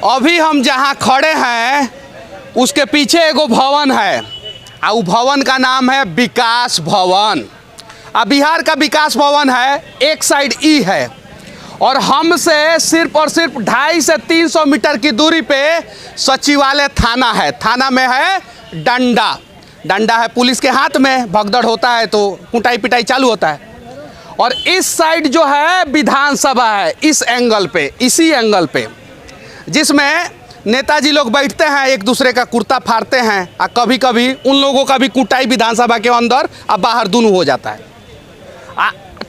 अभी हम जहाँ खड़े हैं उसके पीछे एगो भवन है और वो भवन का नाम है विकास भवन। अब बिहार का विकास भवन है, एक साइड ई है और हमसे सिर्फ और सिर्फ 250 से 300 मीटर की दूरी पे सचिवालय थाना है। थाना में है डंडा है पुलिस के हाथ में, भगदड़ होता है तो कुटाई पिटाई चालू होता है। और इस साइड जो है विधानसभा है, इस एंगल पे, इसी एंगल पे, जिसमें नेताजी लोग बैठते हैं, एक दूसरे का कुर्ता फाड़ते हैं और कभी कभी उन लोगों का भी कुटाई विधानसभा के अंदर और बाहर दोनों हो जाता है।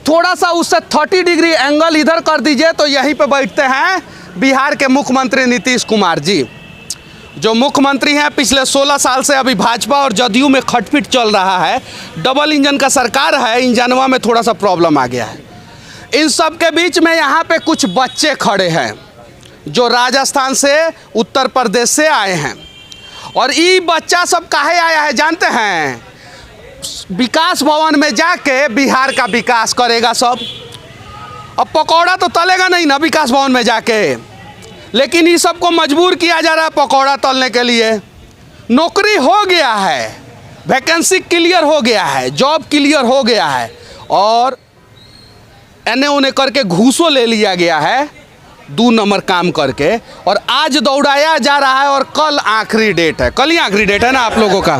थोड़ा सा उससे 30 डिग्री एंगल इधर कर दीजिए तो यहीं पे बैठते हैं बिहार के मुख्यमंत्री नीतीश कुमार जी, जो मुख्यमंत्री हैं पिछले 16 साल से। अभी भाजपा और जदयू में खटपिट चल रहा है, डबल इंजन का सरकार है, इंजनवा में थोड़ा सा प्रॉब्लम आ गया है। इन सब के बीच में यहाँ पे कुछ बच्चे खड़े हैं जो राजस्थान से, उत्तर प्रदेश से आए हैं। और ये बच्चा सब काहे आया है जानते हैं? विकास भवन में जाके बिहार का विकास करेगा सब। अब पकौड़ा तो तलेगा नहीं ना विकास भवन में जाके, लेकिन ये सबको मजबूर किया जा रहा है पकौड़ा तलने के लिए। नौकरी हो गया है, वैकेंसी क्लियर हो गया है, जॉब क्लियर हो गया है और एने ओने करके घूसो ले लिया गया है 2 नंबर काम करके, और आज दौड़ाया जा रहा है और कल आखिरी डेट है। कल ही आखिरी डेट है ना आप लोगों का?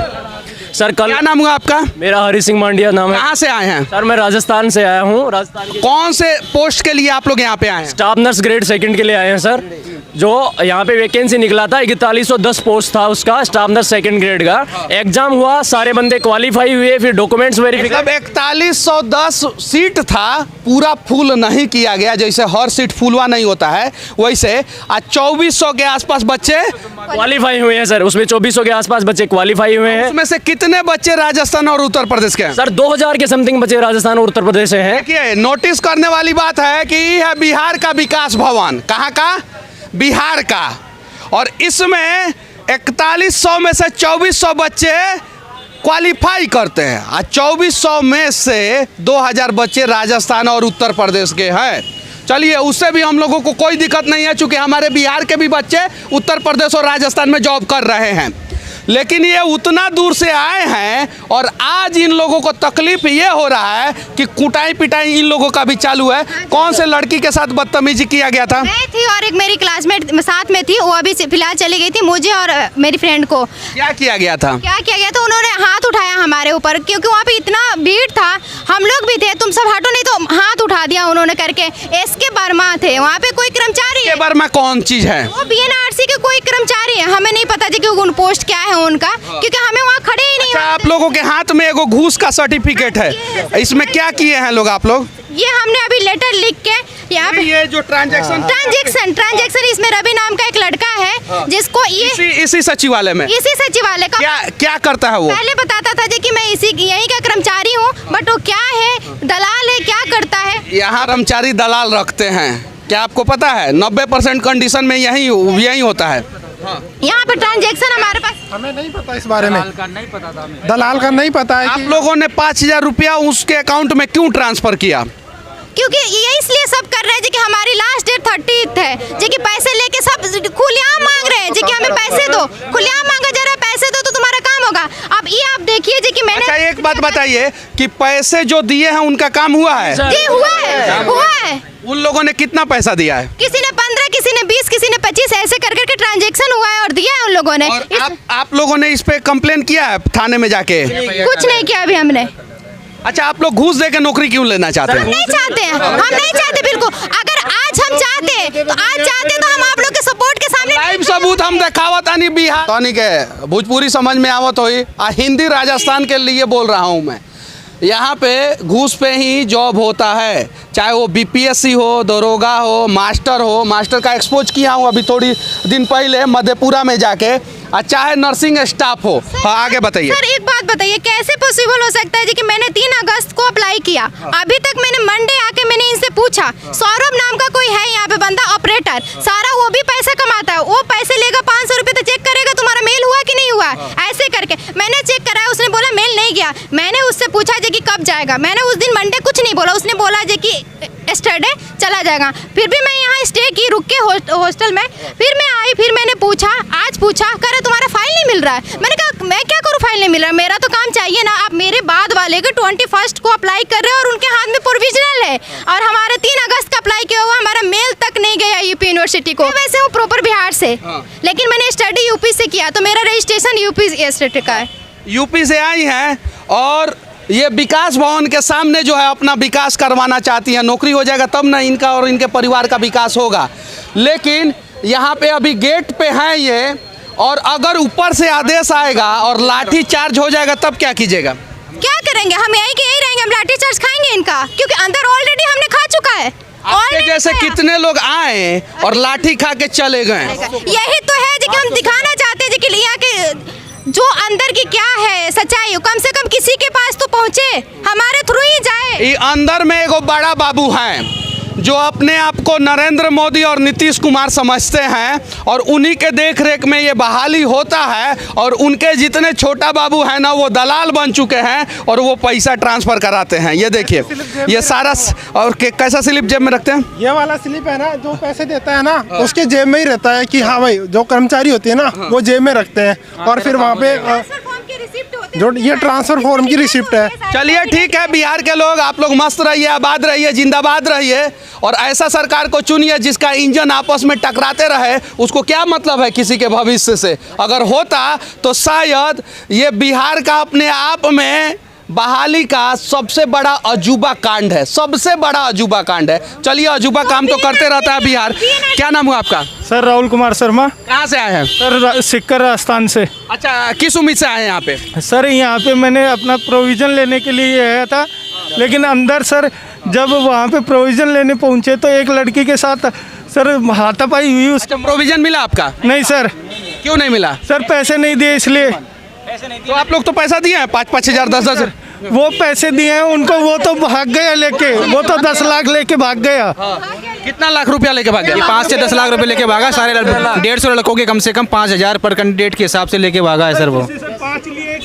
सर कल। क्या नाम हुआ आपका? मेरा हरी सिंह मांडिया नाम है। कहाँ से आए हैं? सर मैं राजस्थान से आया हूँ। राजस्थान के कौन से पोस्ट के लिए आप लोग यहाँ पे आए हैं? स्टाफ नर्स ग्रेड 2 के लिए आए हैं सर। जो यहाँ पे वैकेंसी निकला था 4110 पोस्ट था उसका, स्टाफ नर्स 2 ग्रेड का। एग्जाम हुआ, सारे बंदे क्वालिफाई हुए, फिर डॉक्यूमेंट्स वेरिफिकेशन। 4110 सीट था, पूरा फुल नहीं किया गया, जैसे हर सीट फुलवा नहीं होता है वैसे। आज 2400 के आसपास बच्चे क्वालिफाई हुए हैं सर। उसमें 2400 के आसपास बच्चे क्वालिफाई हुए हैं। उसमें से कितने बच्चे राजस्थान और उत्तर प्रदेश के हैं? सर 2000 के समथिंग बच्चे राजस्थान और उत्तर प्रदेश से हैं। देखिए, नोटिस करने वाली बात है कि ये है बिहार का विकास भवन। कहाँ का? बिहार का। और इसमें 4100 में से 2400 बच्चे क्वालिफाई करते हैं और 2400 में से 2000 बच्चे राजस्थान और उत्तर प्रदेश के हैं। चलिए, उससे भी हम लोगों को कोई दिक्कत नहीं है, चूँकि हमारे बिहार के भी बच्चे उत्तर प्रदेश और राजस्थान में जॉब कर रहे हैं। लेकिन ये उतना दूर से आए हैं और आज इन लोगों को तकलीफ ये हो रहा है कि कुटाई पिटाई इन लोगों का भी चालू है। कौन से लड़की के साथ बदतमीजी किया गया था? मैं थी और एक मेरी क्लासमेट साथ में थी, वो अभी फिलहाल चली गई थी। मुझे और मेरी फ्रेंड को क्या किया गया था? उन्होंने हाथ उठाया हमारे ऊपर, क्योंकि वहाँ पे इतना भीड़ था, हम लोग भी थे, तुम सब हटो नहीं, तो हाथ उठा दिया उन्होंने करके। एसके वर्मा थे वहाँ पे, कोई कर्मचारी है। वर्मा कौन चीज है? वो बीएनआरसी के कोई कर्मचारी है, हमें नहीं पता कि उन पोस्ट क्या है उनका, क्योंकि हमें वहाँ खड़े ही नहीं। अच्छा, आप लोगों के हाथ में एगो घूस का सर्टिफिकेट है, इसमें क्या किए हैं लोग आप लोग? ये हमने अभी लेटर लिख के यहाँ पे, ये जो ट्रांजैक्शन इसमें रवि नाम का एक लड़का है जिसको ये इसी सचिवालय में, इसी सचिवालय का क्या करता है वो? पहले बताता था कि मैं यही का कर्मचारी हूँ, बट वो क्या है, दलाल है, क्या करता है? यहाँ कर्मचारी दलाल रखते हैं, क्या आपको पता है? 90% कंडीशन में यही होता है। यहाँ पे ट्रांजैक्शन हमारे पास, हमें नहीं पता इस बारे में, दलाल का नहीं पता है। आप लोगों ने 5000 रुपया उसके अकाउंट में क्यों ट्रांसफर किया? क्योंकि ये इसलिए सब कर रहे हैं कि हमारी लास्ट डेट 30 है, जो कि पैसे लेके सब खुलेआम मांग रहे हैं, जो कि हमें पैसे दो, खुलेआम मांगा जा रहा है, पैसे दो तो तुम्हारा काम होगा। अब ये आप देखिए जी कि मैंने। अच्छा, एक बात बताइए कि पैसे जो दिए हैं उनका काम हुआ है? जी हुआ है। उन लोगों ने कितना पैसा दिया है? किसी ने 15, किसी ने 20, किसी ने 25, ऐसे करके ट्रांजैक्शन हुआ है और दिया है उन लोगों ने। और आप लोगों ने इस पे कंप्लेन किया है थाने में जाके? कुछ नहीं किया अभी हमने। अच्छा, आप लोग घूस देकर नौकरी क्यों लेना चाहते हैं? हम नहीं चाहते बिल्कुल। अगर आज हम चाहते तो हम आप लोग के सपोर्ट के सामने लाइव सबूत हम दिखावत आनी बिहार तोनी के भोजपुरी समझ में आवत होई। हिंदी राजस्थान के लिए बोल रहा हूँ मैं। यहाँ पे घूस पे ही जॉब होता है, चाहे वो बीपीएससी हो, दरोगा हो, मास्टर का एक्सपोज किया हूँ अभी थोड़ी दिन पहले मधेपुरा में जाके, और चाहे नर्सिंग स्टाफ हो। हाँ, आगे बताइए। सर एक बात बताइए, कैसे पॉसिबल हो सकता है जी कि मैंने 3 अगस्त को अप्लाई किया, अभी तक मैंने मंडे आके मैंने इनसे पूछा, सौरभ नाम का कोई है यहाँ पे बंदा ऑपरेटर, सारा वो भी पैसा कमाता है, वो पैसे लेगा 500 रुपये तो चेक करेगा तुम्हारा मेल हुआ कि नहीं हुआ, ऐसे करके मैंने चेक कराया, उसने बोला मेल नहीं गया। मैंने उससे पूछा जी कि कब जाएगा, मैंने उस दिन मंडे कुछ नहीं बोला, उसने बोला जी कि एस्टरडे चला जाएगा। फिर भी मैं यहाँ स्टे की, रुक के हॉस्टल में, फिर मैं आई, फिर पूछा, कह रहे तुम्हारा फाइल नहीं मिल रहा है। मैंने कहा मैं क्या करूँ, फाइल नहीं मिल रहा है, मेरा तो काम चाहिए ना। आप मेरे बाद वाले के 21 को अप्लाई कर रहे हो और उनके हाथ में प्रोविजनल है, और हमारे 3 अगस्त का अप्लाई किया हुआ, हमारा मेल तक नहीं गया यूपी यूनिवर्सिटी को। वैसे हूँ प्रॉपर बिहार से, लेकिन मैंने स्टडी यूपी से किया, तो मेरा रजिस्ट्रेशन यूपी स्टेट का है। यूपी से आई हैं और ये विकास भवन के सामने जो है अपना विकास करवाना चाहती हैं। नौकरी हो जाएगा तब ना इनका और इनके परिवार का विकास होगा। लेकिन यहाँ पे अभी गेट पे हैं ये, और अगर ऊपर से आदेश आएगा और लाठी चार्ज हो जाएगा तब क्या कीजिएगा? क्या करेंगे, हम यही के यही रहेंगे, हम लाठी चार्ज खाएंगे इनका, क्योंकि अंदर ऑलरेडी हमने खा चुका है। आपके जैसे कितने लोग आए और लाठी खा के चले गए? यही तो है जो कि हम दिखाना चाहते हैं कि यहाँ के जो अंदर की क्या है सच्चाई, कम से कम किसी के पास तो पहुँचे, हमारे थ्रू ही जाए। ये अंदर में एगो बड़ा बाबू हैं जो अपने आप को नरेंद्र मोदी और नीतीश कुमार समझते हैं, और उन्हीं के देख रेख में ये बहाली होता है, और उनके जितने छोटा बाबू हैं ना वो दलाल बन चुके हैं और वो पैसा ट्रांसफ़र कराते हैं। ये देखिए ये सारा, और कैसा स्लिप जेब में रखते हैं? ये वाला स्लिप है ना, जो पैसे देता है ना उसके जेब में ही रहता है कि हाँ भाई, जो कर्मचारी होती है ना वो जेब में रखते हैं, और फिर वहाँ पे जो ये ट्रांसफर फॉर्म की रिसिप्ट है। चलिए ठीक है, बिहार के लोग आप लोग मस्त रहिए, आबाद रहिए, जिंदाबाद रहिए, और ऐसा सरकार को चुनिए जिसका इंजन आपस में टकराते रहे। उसको क्या मतलब है किसी के भविष्य से? अगर होता तो शायद ये बिहार का अपने आप में बहाली का सबसे बड़ा अजूबा कांड है, सबसे बड़ा अजूबा कांड है। चलिए, अजूबा काम तो करते रहता है बिहार। क्या नाम हुआ आपका? सर राहुल कुमार शर्मा। कहाँ से आए हैं? सर सिक्कर राजस्थान से। अच्छा, किस उम्मीद से आए हैं यहाँ पे? हाथापाई यहाँ पे मैंने अपना प्रोविज़न लेने के लिए आया था, लेकिन अंदर सर जब वहाँ पे प्रोविज़न लेने पहुँचे तो एक लड़की के साथ सर हाथापाई हुई। अच्छा, प्रोविजन मिला आपका? नहीं सर। क्यों नहीं मिला? सर पैसे नहीं दिए इसलिए। तो आप लोग तो पैसा दिए हैं 5-5 हज़ार 10-10 हज़ार। वो पैसे दिए हैं उनको, वो तो भाग गया लेके, वो तो 10 लाख लेके भाग गया। कितना लाख रुपया लेके भाग गया? 5 से 10 लाख रुपए लेके भागा। सारे 150 लड़कों के कम से कम 5,000 पर कैंडिडेट के हिसाब से लेके भागा है सर वो।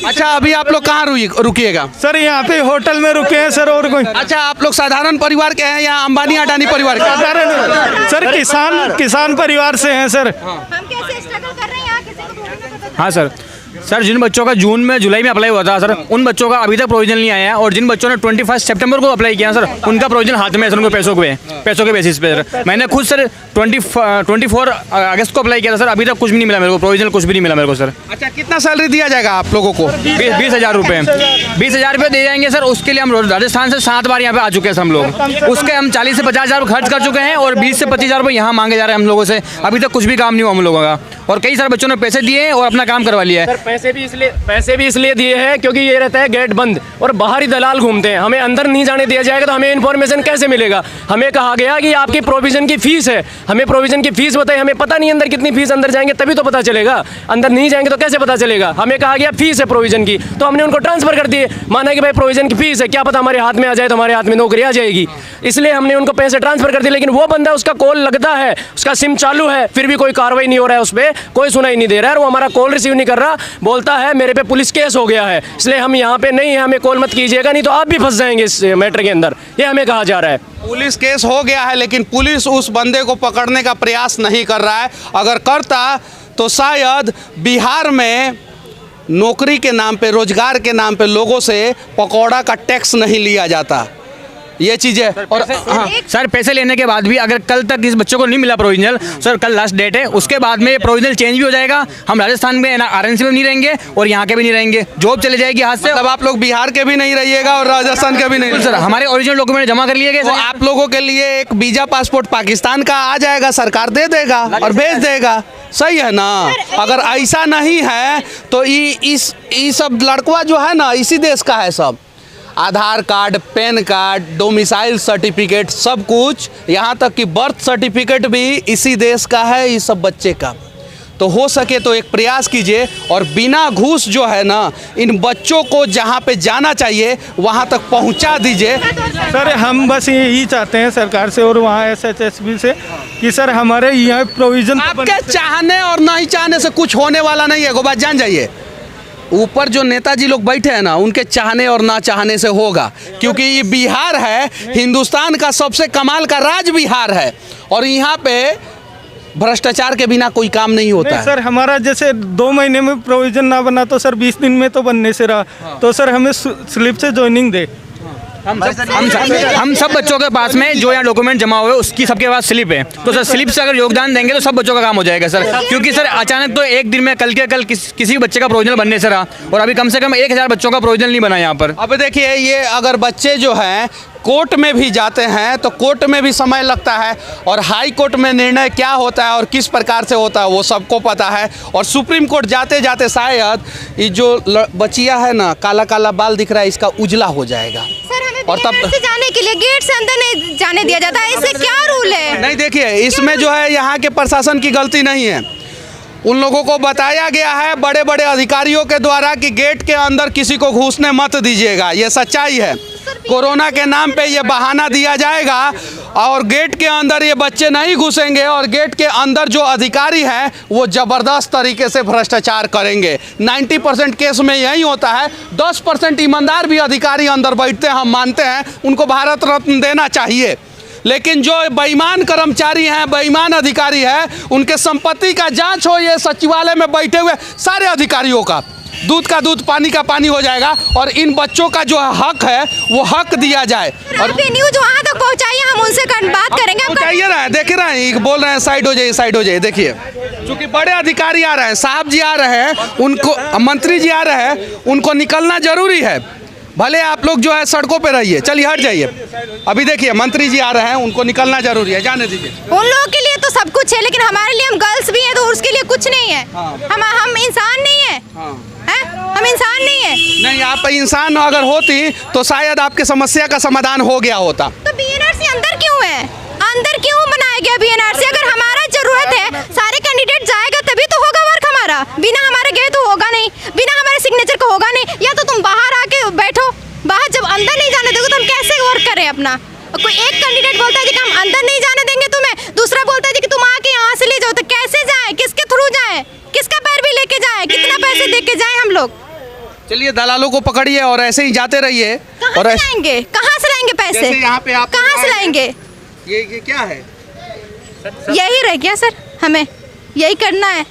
अच्छा, अभी आप लोग कहाँ रुकिएगा? सर यहाँ पे होटल में रुके हैं सर। और कोई? अच्छा, आप लोग साधारण परिवार के हैं या अंबानी अडानी परिवार के? साधारण सर, किसान परिवार से हैं सर। हम कैसे स्ट्रगल कर रहे हैं यहाँ, किसी को थोड़ी ना पता। हाँ सर, जिन बच्चों का जुलाई में अप्लाई हुआ था सर, उन बच्चों का अभी तक प्रोविजन नहीं आया है, और जिन बच्चों ने 21 सितंबर को अप्लाई किया सर, उनका प्रोविजन हाथ में है सर, उनको पैसों के बेसिस पे सर। मैंने खुद सर 24 अगस्त को अप्लाई किया था सर, अभी तक कुछ भी नहीं मिला मेरे को, प्रोविजन कुछ भी नहीं मिला मेरे को सर। अच्छा, कितना सैलरी दिया जाएगा आप लोगों को? 20,000 रुपये 20,000 रुपये दे जाएंगे सर। उसके लिए हम राजस्थान से 7 बार यहाँ पे आ चुके हैं हम लोग। उसके हम 40 से 50 हज़ार खर्च कर चुके हैं, और 20 से 25 हज़ार रुपये यहाँ मांगे जा रहे हैं हम लोगों से। अभी तक कुछ भी काम नहीं हुआ हम लोगों का, और कई सारे बच्चों ने पैसे दिए और अपना काम करवा लिया है। पैसे भी इसलिए दिए हैं क्योंकि ये रहता है गेट बंद और बाहरी दलाल घूमते हैं। हमें अंदर नहीं जाने दिया जाएगा तो हमें इन्फॉर्मेशन कैसे मिलेगा? हमें कहा गया कि आपकी प्रोविजन की फीस है, हमें प्रोविजन की फीस बताइए। हमें पता नहीं अंदर कितनी फीस, अंदर जाएंगे तभी तो पता चलेगा, अंदर नहीं जाएंगे तो कैसे पता चलेगा? हमें कहा गया फीस है प्रोविजन की, तो हमने उनको ट्रांसफर कर दिए। माना कि भाई प्रोविजन की फीस है, क्या पता हमारे हाथ में आ जाए तो हमारे हाथ में नौकरी आ जाएगी, इसलिए हमने उनको पैसे ट्रांसफर कर दिए। लेकिन वो बंदा, उसका कॉल लगता है, उसका सिम चालू है, फिर भी कोई कार्रवाई नहीं हो रहा है, उस पर कोई सुनाई नहीं दे रहा है, वो हमारा कॉल रिसीव नहीं कर रहा, बोलता है मेरे पे पुलिस केस हो गया है, इसलिए हम यहाँ पे नहीं है, हमें कॉल मत कीजिएगा, नहीं तो आप भी फंस जाएंगे इस मैटर के अंदर, ये हमें कहा जा रहा है। पुलिस केस हो गया है, लेकिन पुलिस उस बंदे को पकड़ने का प्रयास नहीं कर रहा है। अगर करता तो शायद बिहार में नौकरी के नाम पे, रोजगार के नाम पे लोगों से पकौड़ा का टैक्स नहीं लिया जाता। ये चीज़ें, और हाँ सर, पैसे लेने के बाद भी अगर कल तक इस बच्चों को नहीं मिला प्रोविजनल, सर कल लास्ट डेट है, उसके बाद में प्रोविजनल चेंज भी हो जाएगा। हम राजस्थान में आरएनसी में नहीं रहेंगे और यहाँ के भी नहीं रहेंगे, जॉब चले जाएगी हाथ से। मतलब आप लोग बिहार के भी नहीं रहिएगा और राजस्थान के भी नहीं? सर हमारे ओरिजिनल डॉक्यूमेंट जमा कर लिए गए। तो आप लोगों के लिए एक वीजा पासपोर्ट पाकिस्तान का आ जाएगा, सरकार दे देगा और भेज देगा, सही है ना? अगर ऐसा नहीं है तो ये सब लड़कवा जो है ना, इसी देश का है सब। Aadhaar card, PAN card, domicile certificate, सब कुछ, यहाँ तक कि बर्थ सर्टिफिकेट भी इसी देश का है, इस सब बच्चे का। तो हो सके तो एक प्रयास कीजिए और बिना घूस जो है ना, इन बच्चों को जहाँ पे जाना चाहिए वहाँ तक पहुँचा दीजिए। सर हम बस यही चाहते हैं सरकार से और वहाँ SHSB से कि सर हमारे यहाँ प्रोविज़न। आपके चाहने और नहीं चाहने से कुछ होने वाला नहीं है, वो बात जान जाइए। ऊपर जो नेताजी लोग बैठे हैं ना, उनके चाहने और ना चाहने से होगा, क्योंकि ये बिहार है, हिंदुस्तान का सबसे कमाल का राज बिहार है, और यहाँ पे भ्रष्टाचार के बिना कोई काम नहीं होता नहीं है। सर, हमारा जैसे 2 महीने में प्रोविजन ना बना तो सर 20 दिन में तो बनने से रहा, तो सर हमें स्लिप से ज्वाइनिंग दे। हम सब बच्चों के पास में जो यहाँ डॉक्यूमेंट जमा हुए उसकी सबके पास स्लिप है, तो सर स्लिप से अगर योगदान देंगे तो सब बच्चों का काम हो जाएगा सर। क्योंकि सर अचानक तो एक दिन में कल के कल किसी बच्चे का प्रोविजन बनने से रहा, और अभी कम से कम 1000 बच्चों का प्रोविजन नहीं बना यहाँ पर। अब देखिए, ये अगर बच्चे जो हैं कोर्ट में भी जाते हैं तो कोर्ट में भी समय लगता है, और हाई कोर्ट में निर्णय क्या होता है और किस प्रकार से होता है वो सबको पता है। और सुप्रीम कोर्ट जाते जाते शायद ये जो बचिया है ना, काला काला बाल दिख रहा है, इसका उजला हो जाएगा। और तब से जाने के लिए गेट से अंदर नहीं जाने दिया जाता है, इससे क्या रूल है? नहीं, देखिए इसमें जो है यहाँ के प्रशासन की गलती नहीं है। उन लोगों को बताया गया है बड़े बड़े अधिकारियों के द्वारा कि गेट के अंदर किसी को घुसने मत दीजिएगा, ये सच्चाई है। कोरोना के नाम पे ये बहाना दिया जाएगा और गेट के अंदर ये बच्चे नहीं घुसेंगे, और गेट के अंदर जो अधिकारी हैं वो ज़बरदस्त तरीके से भ्रष्टाचार करेंगे। 90% केस में यही होता है। 10% ईमानदार भी अधिकारी अंदर बैठते हैं, हम मानते हैं, उनको भारत रत्न देना चाहिए। लेकिन जो बेईमान कर्मचारी हैं, बेईमान अधिकारी हैं, उनके संपत्ति का जांच हो, ये सचिवालय में बैठे हुए सारे अधिकारियों का दूध का दूध पानी का पानी हो जाएगा, और इन बच्चों का जो हक है वो हक दिया जाए। और न्यूज वहाँ तक पहुँचाइए, हम उनसे बात करेंगे। पहुँचाइए रहे हैं, देख रहे हैं, बोल रहे हैं साइड हो जाइए, साइड हो जाइए। देखिए, क्योंकि बड़े अधिकारी आ रहे हैं, साहब जी आ रहे हैं, उनको मंत्री जी आ रहे हैं, उनको निकलना जरूरी है। भले आप लोग जो है सड़कों पे रहिए, चलिए हट जाइए। अभी देखिए मंत्री जी आ रहे हैं, उनको निकलना जरूरी है, जाने दीजिए। उन लोगों के लिए तो सब कुछ है, लेकिन हमारे लिए, हम गर्ल्स भी हैं तो उसके लिए कुछ नहीं है। हम इंसान नहीं है, हम इंसान नहीं है। नहीं, आप इंसान अगर होती तो शायद आपके समस्या का समाधान हो गया होता। तो बीएनआरसी अंदर क्यों है? अंदर क्यों बनाया गया बीएनआरसी? अगर हमारा जरूरत है, सारे कैंडिडेट जाएगा तभी तो होगा वर्क हमारा। बिना हमारे गए तो होगा नहीं, बिना हमारे सिग्नेचर का होगा नहीं। या तो तुम बाहर आके बैठो, बाहर जब अंदर नहीं जाने दोगे तो हम कैसे वर्क करें अपना? कोई एक कैंडिडेट बोलता है कि हम अंदर नहीं जाने देंगे तुम्हें, दूसरा बोलता है कि तुम आके यहाँ से ले जाओ, तो कैसे जाए? किसके थ्रू जाए? किसका पैर भी लेके जाए? कितना पैसे दे के जाए हम लोग? चलिए दलालों को पकड़िए और ऐसे ही जाते रहिए। और लाएंगे कहाँ से लाएंगे पैसे? जैसे यहाँ पे आप कहाँ से लाएंगे? ये क्या है? यही रह गया सर, हमें यही करना है।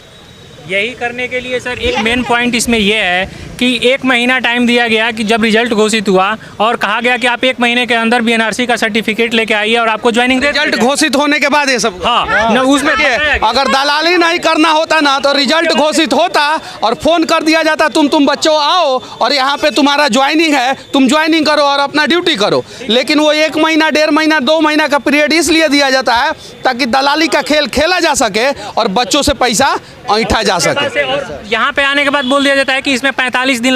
यही करने के लिए सर एक मेन पॉइंट इसमें यह है कि 1 महीना टाइम दिया गया कि जब रिजल्ट घोषित हुआ, और कहा गया कि आप 1 महीने के अंदर बीएनआरसी का सर्टिफिकेट लेके आइए और आपको ज्वाइनिंग दे। रिजल्ट घोषित होने के बाद ये सब, हाँ, न उसमें अगर दलाली नहीं करना होता ना तो रिजल्ट घोषित होता और फोन कर दिया जाता, तुम बच्चों आओ और यहाँ पे तुम्हारा ज्वाइनिंग है, तुम ज्वाइनिंग करो और अपना ड्यूटी करो। लेकिन वो 1 महीना, 1.5 महीना, 2 महीना का पीरियड इसलिए दिया जाता है ताकि दलाली का खेल खेला जा सके और बच्चों से पैसा ऐंठा जा सके। यहाँ पे आने के बाद बोल दिया जाता है कि इसमें 45 दिन